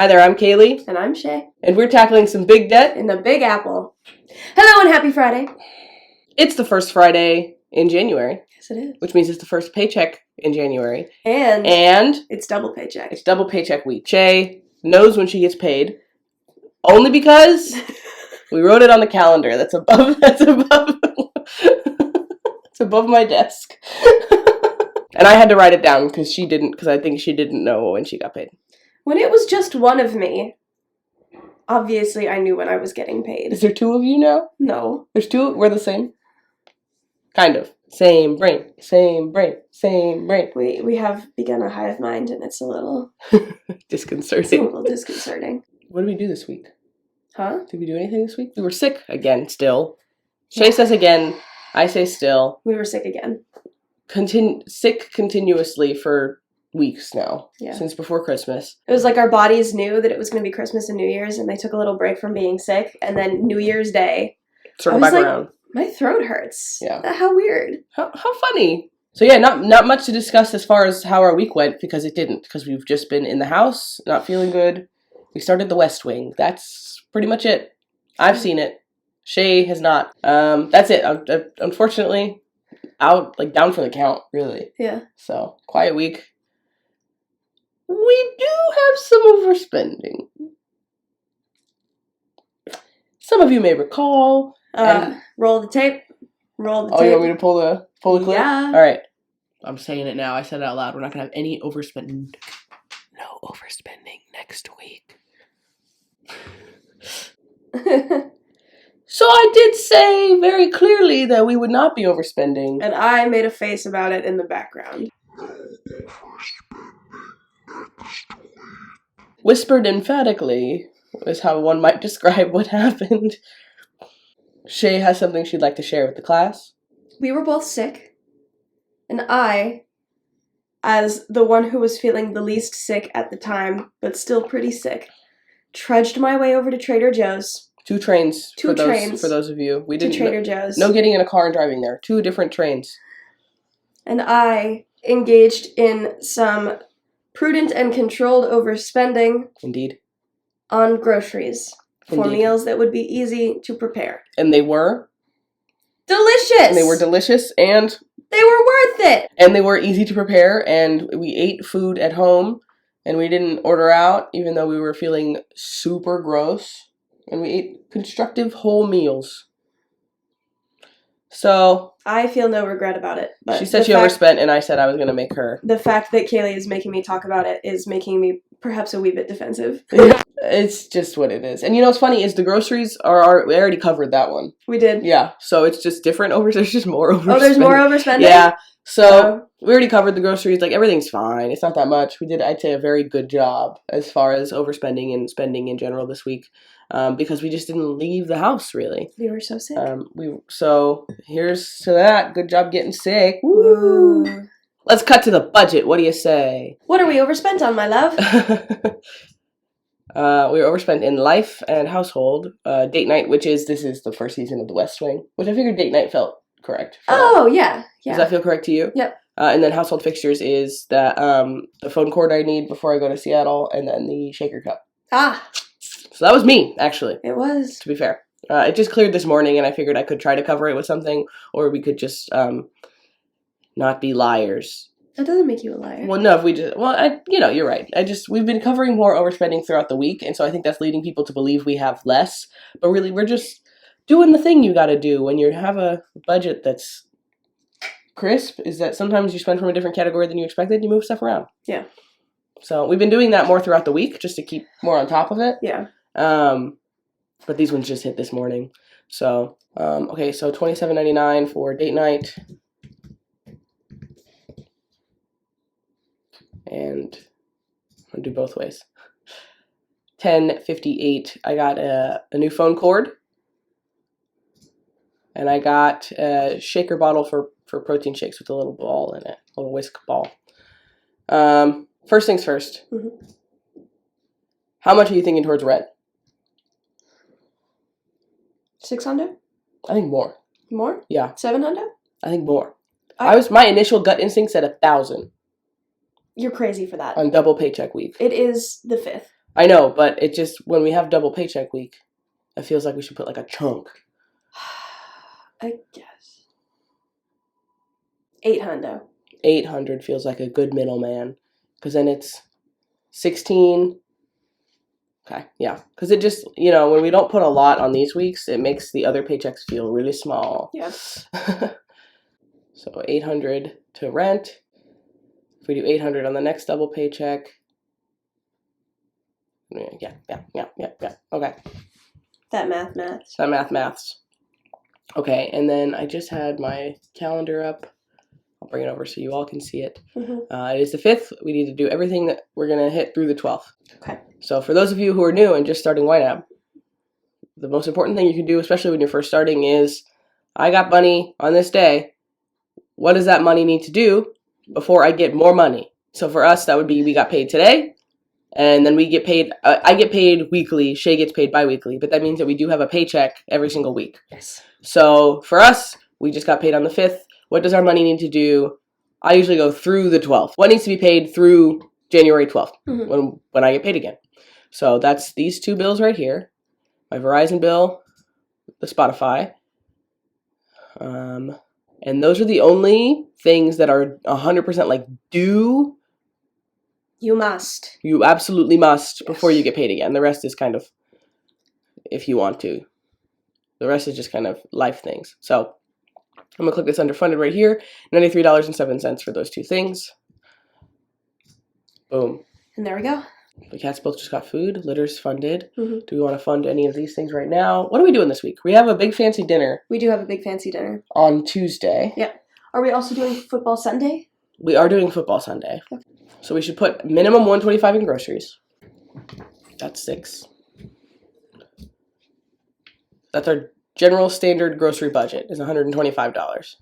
Hi there, I'm Kaylee. And I'm Shay. And we're tackling some big debt in the Big Apple. Hello and happy Friday. It's the first Friday in January. Yes, it is. Which means it's the first paycheck in January. And it's double paycheck. It's double paycheck week. Shay knows when she gets paid. Only because we wrote it on the calendar. That's above it's above my desk. And I had to write it down because I think she didn't know when she got paid. When it was just one of me, obviously I knew when I was getting paid. Is there two of you now? No. There's two? We're the same? Kind of. Same brain. Same brain. Same brain. We have begun a hive mind and it's a little... disconcerting. It's a little disconcerting. What did we do this week? Huh? Did we do anything this week? We were sick again, still. Shay says again. I say still. We were sick again. Sick continuously for weeks now. Yeah. Since before Christmas. It was like our bodies knew that it was going to be Christmas and New Year's and they took a little break from being sick. And then New Year's Day, circle back around. My throat hurts. Yeah. How weird. How funny. So yeah, not much to discuss as far as how our week went because it didn't. Because we've just been in the house, not feeling good. We started The West Wing. That's pretty much it. I've seen it. Shay has not. That's it. Unfortunately, down for the count, really. Yeah. So, quiet week. We do have some overspending. Some of you may recall. Roll the tape. Roll the tape. Oh, you want me to pull the clip? Yeah. All right. I'm saying it now. I said it out loud. We're not going to have any overspending. No overspending next week. So I did say very clearly that we would not be overspending. And I made a face about it in the background. Whispered emphatically is how one might describe what happened. Shay has something she'd like to share with the class. We were both sick. And I, as the one who was feeling the least sick at the time, but still pretty sick, trudged my way over to Trader Joe's. Two trains for those of you. We didn't. To Trader Joe's. No getting in a car and driving there. Two different trains. And I engaged in some prudent and controlled overspending. Indeed. On groceries. For Indeed. Meals that would be easy to prepare. And they were? Delicious! And they were delicious and... They were worth it! And they were easy to prepare and we ate food at home and we didn't order out even though we were feeling super gross. And we ate constructive whole meals. So... I feel no regret about it. But she said she overspent and I said I was going to make her. The fact that Kaylee is making me talk about it is making me perhaps a wee bit defensive. It's just what it is. And you know what's funny is the groceries are we already covered that one. We did. Yeah. So it's just different there's just more overspending. Oh, there's more overspending? Yeah. So we already covered the groceries. Like everything's fine. It's not that much. We did, I'd say, a very good job as far as overspending and spending in general this week. Because we just didn't leave the house really. We were so sick. So here's to that. Good job getting sick. Woo! Let's cut to the budget. What do you say? What are we overspent on, my love? We were overspent in life and household. Date night, this is the first season of The West Wing, which I figured date night felt correct. Oh, yeah. Does that feel correct to you? Yep. And then household fixtures is that the phone cord I need before I go to Seattle, and then the shaker cup. Ah. So that was me, actually. It was. To be fair. It just cleared this morning, and I figured I could try to cover it with something, or we could just not be liars. That doesn't make you a liar. Well, no, if we just... Well, you're right. We've been covering more overspending throughout the week, and so I think that's leading people to believe we have less. But really, we're just doing the thing you gotta do when you have a budget that's crisp, is that sometimes you spend from a different category than you expected, you move stuff around. Yeah. So we've been doing that more throughout the week, just to keep more on top of it. Yeah. But these ones just hit this morning. So, okay, so $27.99 for date night. And I'll do both ways. $10.58. I got a new phone cord. And I got a shaker bottle for protein shakes with a little ball in it. A little whisk ball. First things first. Mm-hmm. How much are you thinking towards rent? 600? I think more. More? Yeah. 700? I think more. My initial gut instinct said 1,000. You're crazy for that. On double paycheck week. It is the 5th. I know, but it just, when we have double paycheck week, it feels like we should put like a chunk. I guess. 800. 800 feels like a good middleman, because then it's 16. Okay, yeah, because it just, when we don't put a lot on these weeks, it makes the other paychecks feel really small. Yeah. So 800 to rent. If we do 800 on the next double paycheck. Yeah. Okay. That maths. That maths. Okay, and then I just had my calendar up. I'll bring it over so you all can see it. Mm-hmm. It is the 5th. We need to do everything that we're going to hit through the 12th. Okay. So for those of you who are new and just starting YNAB, the most important thing you can do, especially when you're first starting, is I got money on this day. What does that money need to do before I get more money? So for us, that would be we got paid today, and then we get paid. I get paid weekly. Shay gets paid bi-weekly, but that means that we do have a paycheck every single week. Yes. So for us, we just got paid on the 5th. What does our money need to do? I usually go through the 12th. What needs to be paid through January 12th when I get paid again? So that's these two bills right here. My Verizon bill, the Spotify. And those are the only things that are 100% like due. You must. You absolutely must before you get paid again. The rest is kind of if you want to. The rest is just kind of life things. So I'm going to click this under funded right here. $93.07 for those two things. Boom. And there we go. The cats both just got food. Litter's funded. Mm-hmm. Do we want to fund any of these things right now? What are we doing this week? We have a big fancy dinner. We do have a big fancy dinner. On Tuesday. Yeah. Are we also doing football Sunday? We are doing football Sunday. Okay. So we should put minimum $125 in groceries. That's 6. That's our general standard grocery budget is $125.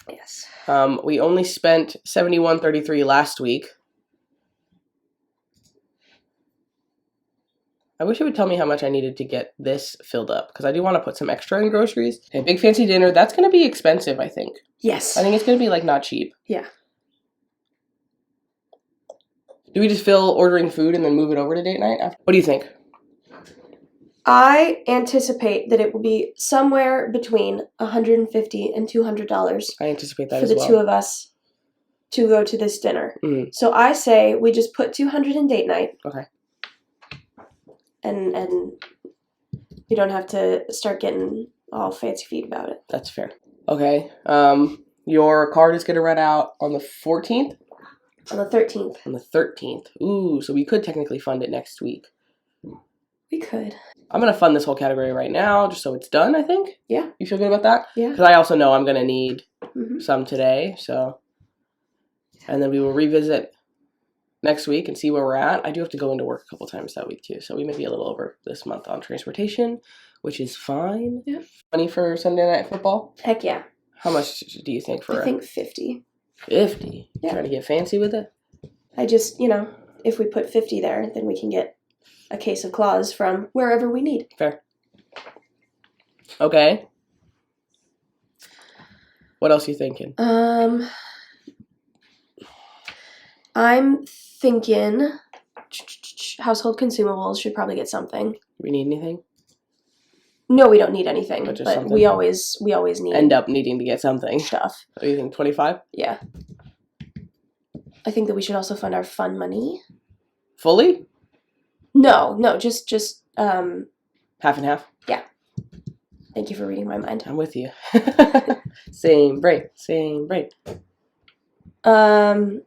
Yes. We only spent $71.33 last week. I wish it would tell me how much I needed to get this filled up, because I do want to put some extra in groceries. Okay, big fancy dinner. That's going to be expensive, I think. Yes. I think it's going to be like not cheap. Yeah. Do we just fill ordering food and then move it over to date night? What do you think? I anticipate that it will be somewhere between $150 and $200. I anticipate that for as the well. two of us to go to this dinner. Mm-hmm. So I say we just put $200 in date night. Okay. And you don't have to start getting all fancy feet about it. That's fair. Okay. Your card is going to run out on the 14th? On the 13th. On the 13th. Ooh, so we could technically fund it next week. We could. I'm going to fund this whole category right now just so it's done, I think. Yeah. You feel good about that? Yeah. Because I also know I'm going to need Mm-hmm. some today, so. And then we will revisit next week and see where we're at. I do have to go into work a couple times that week too, so we may be a little over this month on transportation, which is fine. Yeah. Money for Sunday night football? Heck yeah. How much do you think for I think 50. 50? Yeah. Trying to get fancy with it? I just, if we put 50 there, then we can get a case of claws from wherever we need. Fair. Okay. What else are you thinking? I'm thinking household consumables should probably get something. Do we need anything? No, we don't need anything, But just but something. we always need End up needing to get something. stuff. What do you think, 25? Yeah. I think that we should also fund our fun money. Fully? No, just Half and half? Yeah. Thank you for reading my mind. I'm with you. Same brain. And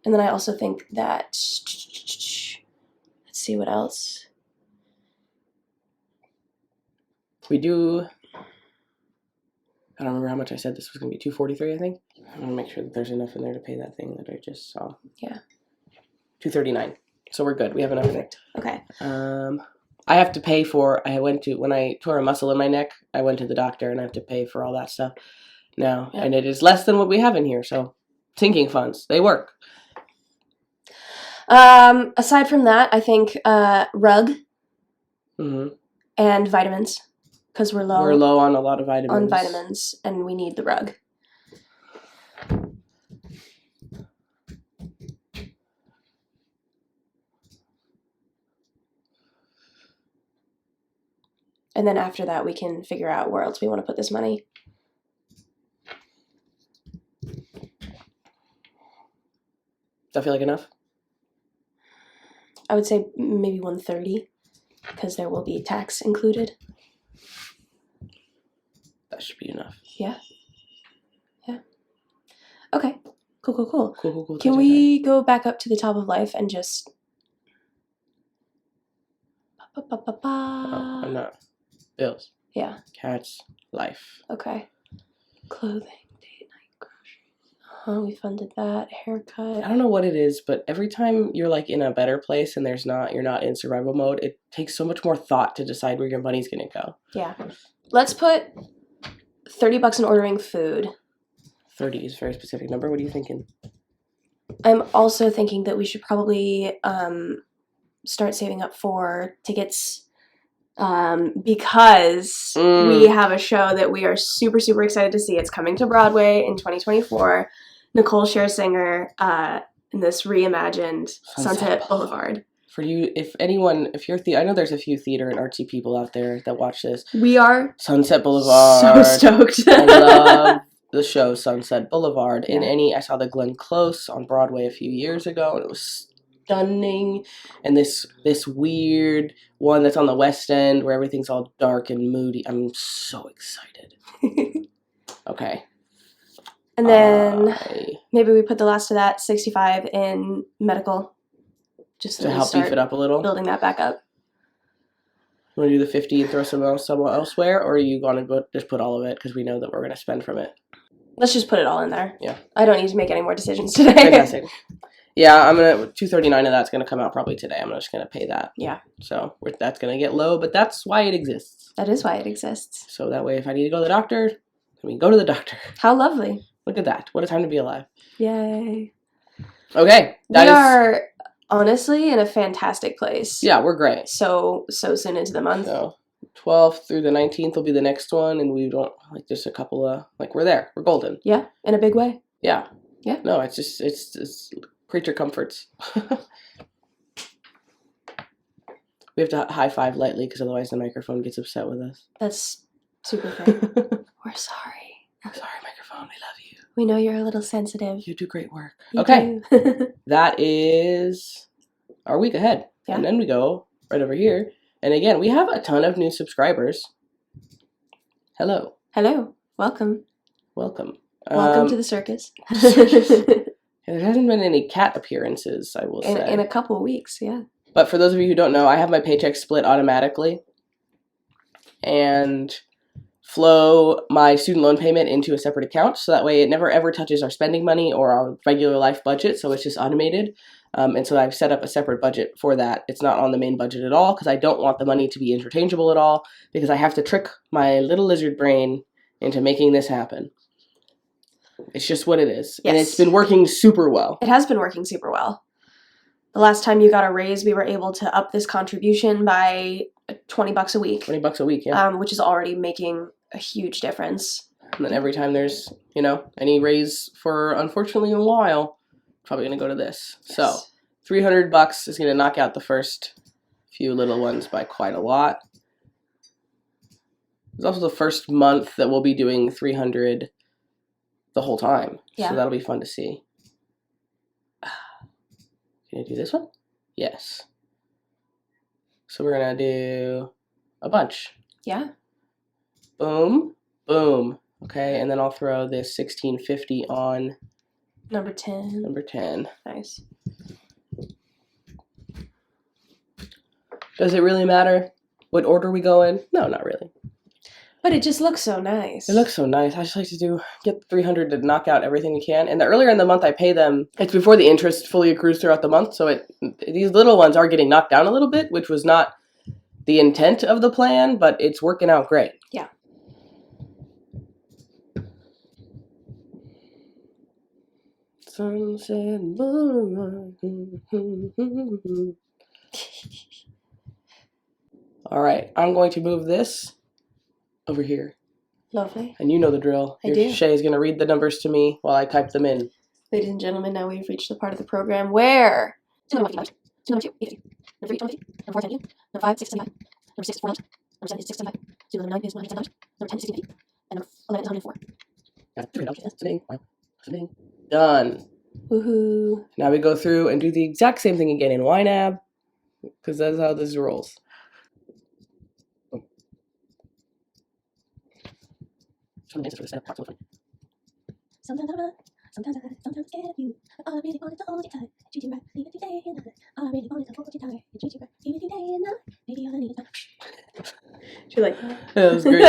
then I also think that, let's see what else. We do, I don't remember how much I said this was going to be, $243, I think. I want to make sure that there's enough in there to pay that thing that I just saw. Yeah. $239. So we're good. We have enough. Perfect. Okay. I have to pay for, when I tore a muscle in my neck, I went to the doctor and I have to pay for all that stuff now. Yep. And it is less than what we have in here. So sinking funds, they work. Aside from that, I think rug and vitamins, because we're low. We're low on a lot of vitamins. On vitamins, and we need the rug. And then after that, we can figure out where else we want to put this money. Does that feel like enough? I would say maybe 130, because there will be tax included. That should be enough. Yeah. Yeah. Okay. Cool. Cool. Can we go back up to the top of life and just... Oh, I'm not. Bills. Yeah. Cats. Life. Okay. Clothing, date night, groceries. We funded that. Haircut. I don't know what it is, but every time you're like in a better place and you're not in survival mode, it takes so much more thought to decide where your money's gonna go. Yeah. Let's put $30 in ordering food. 30 is a very specific number. What are you thinking? I'm also thinking that we should probably start saving up for tickets because we have a show that we are super, super excited to see. It's coming to Broadway in 2024. Nicole Scherzinger in this reimagined Sunset Boulevard. For you, if you're I know there's a few theater and artsy people out there that watch this. We are Sunset Boulevard. so stoked. I love the show Sunset Boulevard. Yeah. I saw the Glenn Close on Broadway a few years ago, and it was stunning. And this weird one that's on the West End where everything's all dark and moody. I'm so excited. Okay. And then maybe we put the last of that 65 in medical, just to help beef it up a little. Building that back up. You want to do the 50 and throw some else somewhere elsewhere, or are you going to just put all of it because we know that we're going to spend from it? Let's just put it all in there. Yeah. I don't need to make any more decisions today. Fantastic. Yeah, I'm gonna $239 of that's gonna come out probably today. I'm just gonna pay that. Yeah. So that's gonna get low, but that's why it exists. That is why it exists. So that way, if I need to go to the doctor, go to the doctor. How lovely! Look at that. What a time to be alive. Yay. Okay. We are honestly in a fantastic place. Yeah, we're great. So soon into the month. So 12th through the 19th will be the next one, and we don't just a couple of we're there. We're golden. Yeah, in a big way. Yeah. Yeah. No, it's just it's creature comforts. We have to high five lightly because otherwise the microphone gets upset with us. That's super fair. We're sorry. Sorry, microphone. We love you. We know you're a little sensitive. You do great work. You okay. do. That is our week ahead. Yeah. And then we go right over here. And again, we have a ton of new subscribers. Hello. Hello. Welcome. Welcome. Welcome to the circus. There hasn't been any cat appearances, I will say. In a couple of weeks, yeah. But for those of you who don't know, I have my paycheck split automatically and flow my student loan payment into a separate account. So that way it never ever touches our spending money or our regular life budget. So it's just automated. And so I've set up a separate budget for that. It's not on the main budget at all because I don't want the money to be interchangeable at all because I have to trick my little lizard brain into making this happen. It's just what it is. Yes. And it's been working super well. It has been working super well. The last time you got a raise, we were able to up this contribution by $20 a week. $20 a week, yeah. Which is already making a huge difference. And then every time there's, any raise for, unfortunately, a while, probably going to go to this. Yes. So $300 is going to knock out the first few little ones by quite a lot. It's also the first month that we'll be doing $300 the whole time. Yeah. So that'll be fun to see. Can you do this one? Yes. So we're going to do a bunch. Yeah. Boom. Boom. Okay, and then I'll throw this $16.50 on Number 10. number 10. Nice. Does it really matter what order we go in? No, not really. But it just looks so nice. It looks so nice. I just like to get 300 to knock out everything we can. And the earlier in the month I pay them, it's before the interest fully accrues throughout the month. So these little ones are getting knocked down a little bit, which was not the intent of the plan, but it's working out great. Yeah. Sunset Boulevard. All right, I'm going to move this over here. Lovely. And you know the drill. I do. Shay is going to read the numbers to me while I type them in. Ladies and gentlemen, now we've reached the part of the program where... Number 2, 850. Number 3, 850. Number 4, 10, number 5, 6, 75. Number 6, 400. Number 7 is 675. Number 9 is $110. Number 10 is 1650. And number 11 is 104. Submitting. Done. Woohoo. Now we go through and do the exact same thing again in YNAB, because that's how this rolls. Sometimes I scared of you. I really wanted to hold you tight. Treat you right, leave it today and night. I really wanted to hold you tight. Treat you right, leave it today and night. Maybe all I need is time. She like That was great.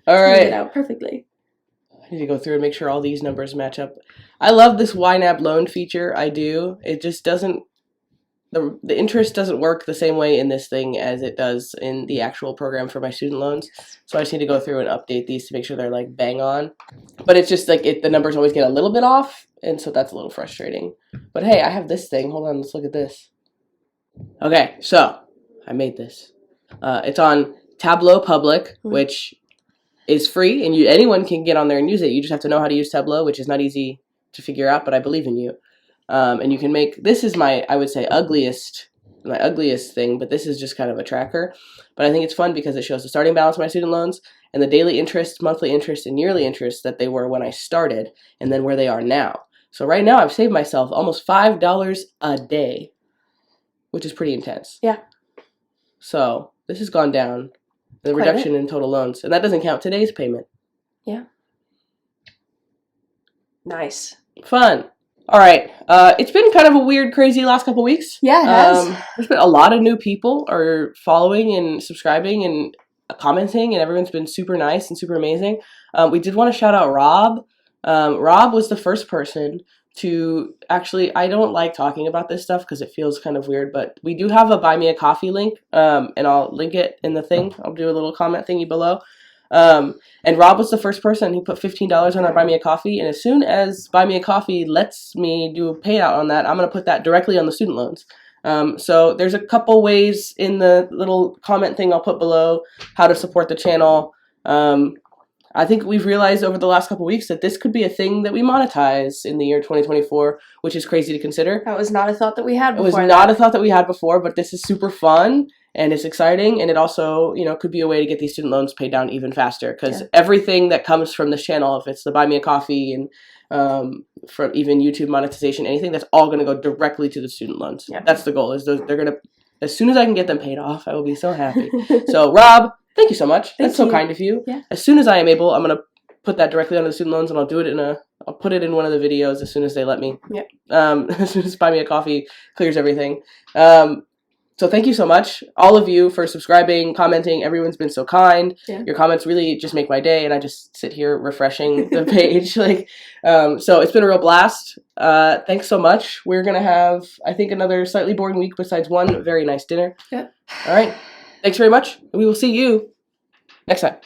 All right. it out perfectly. I need to go through and make sure all these numbers match up. I love this YNAB loan feature. I do. It just doesn't, the interest doesn't work the same way in this thing as it does in the actual program for my student loans. So I just need to go through and update these to make sure they're like bang on. But it's just like the numbers always get a little bit off, and so that's a little frustrating. But hey, I have this thing. Hold on, let's look at this. Okay, so I made this. It's on Tableau Public, which is free, and anyone can get on there and use it. You just have to know how to use Tableau, which is not easy to figure out, but I believe in you. And you can make, this is my, I would say, my ugliest thing, but this is just kind of a tracker. But I think it's fun because it shows the starting balance of my student loans and the daily interest, monthly interest, and yearly interest that they were when I started, and then where they are now. So right now I've saved myself almost $5 a day, which is pretty intense. Yeah. So this has gone down, the Quite reduction in total loans, and that doesn't count today's payment. Yeah. Nice. Fun. All right. It's been kind of a weird, crazy last couple weeks. Yeah, it has. There's been a lot of new people are following and subscribing and commenting, and everyone's been super nice and super amazing. We did want to shout out Rob. Rob was the first person to actually, I don't like talking about this stuff because it feels kind of weird, but we do have a Buy Me a Coffee link, and I'll link it in the thing. I'll do a little comment thingy below. And Rob was the first person who put $15 on our Buy Me a Coffee, and as soon as Buy Me a Coffee lets me do a payout on that, I'm going to put that directly on the student loans. So there's a couple ways in the little comment thing I'll put below how to support the channel. I think we've realized over the last couple weeks that this could be a thing that we monetize in the year 2024, which is crazy to consider. That was not a thought that we had before. It was not a thought that we had before, but this is super fun. And it's exciting, and it also, could be a way to get these student loans paid down even faster, because everything that comes from this channel, if it's the Buy Me a Coffee and from even YouTube monetization, anything, that's all going to go directly to the student loans. Yeah. That's the goal, is they're going to, as soon as I can get them paid off, I will be so happy. So, Rob, thank you so much. That's so kind of you. Yeah. As soon as I am able, I'm going to put that directly onto the student loans, and I'll do it I'll put it in one of the videos as soon as they let me. Yep. As soon as Buy Me a Coffee clears everything. So thank you so much, all of you, for subscribing, commenting. Everyone's been so kind. Yeah. Your comments really just make my day, and I just sit here refreshing the page. So it's been a real blast. Thanks so much. We're going to have, I think, another slightly boring week besides one very nice dinner. Yeah. All right. Thanks very much. We will see you next time.